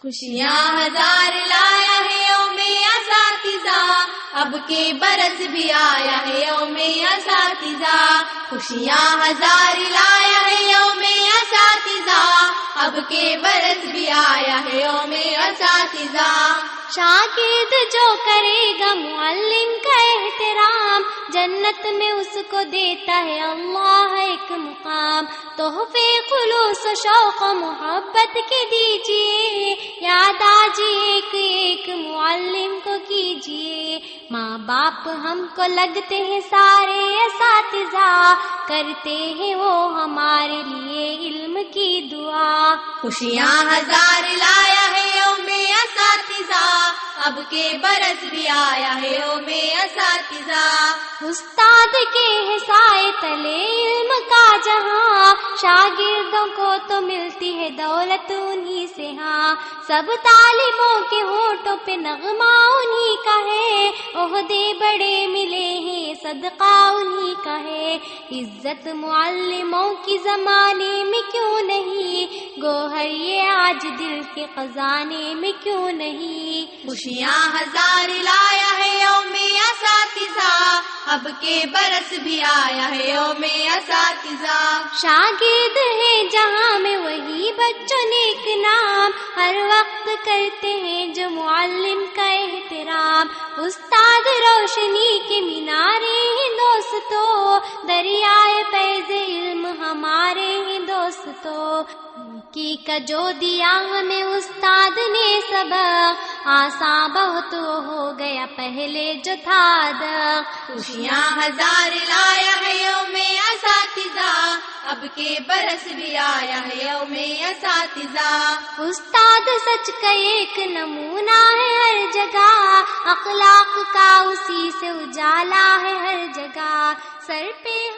خوشیاں ہزار لایا ہے یوم اساتذہ، اب کے برس بھی آیا ہے یوم اساتذہ، خوشیاں ہزار لایا ہے یوم اساتذہ، اب کے برس بھی آیا ہے یوم اساتذہ۔ شاگرد جو کرے گا معلم کا احترام، جنت میں اس کو دیتا ہے اللہ ایک مقام۔ تحفے خلوص و شوق و محبت کے دیجیے، یاد آج ایک ایک معلم کو کیجیے۔ ماں باپ ہم کو لگتے ہیں سارے اساتذہ، کرتے ہیں وہ ہمارے لیے علم کی دعا۔ خوشیاں ہزار لایا ہے یوم اساتذہ، اب کے برس بھی آیا ہے یوم اساتذہ۔ استاد کے ہے سائے تلے علم کا جہاں، شاگردوں کو تو ملتی ہے دولت انہی سے ہاں۔ سب طالبوں کے ہونٹوں پہ نغمہ انہی کا ہے، عہدے بڑے ملے ہیں صدقہ انہی کا ہے۔ عزت معلموں کی زمانے میں کیوں نہیں، گوہر یہ آج دل کے خزانے میں کیوں نہیں۔ خوشیاں ہزار لایا ہے یوم اساتذہ، اب کے برس بھی آیا ہے یوم اساتذہ۔ شاگرد ہے جہاں میں وہی بچوں نیک نام، ہر وقت کرتے ہیں جو معلم کا احترام۔ استاد روشنی کے مینارے ہیں دوستو، دریائے فیض علم ہمارے ہیں دوستو۔ کی کا جو دیا ہمیں استاد نے سبق، آساں بہت ہو گیا پہلے جو تھا دق۔ خوشیاں ہزار لایا ہے یوم اساتذہ، اب کے برس بھی آیا ہے یوم اساتذہ۔ استاد سچ کا ایک نمونہ ہے ہر جگہ، اخلاق کا اسی سے اجالا ہے ہر جگہ۔ سر پہ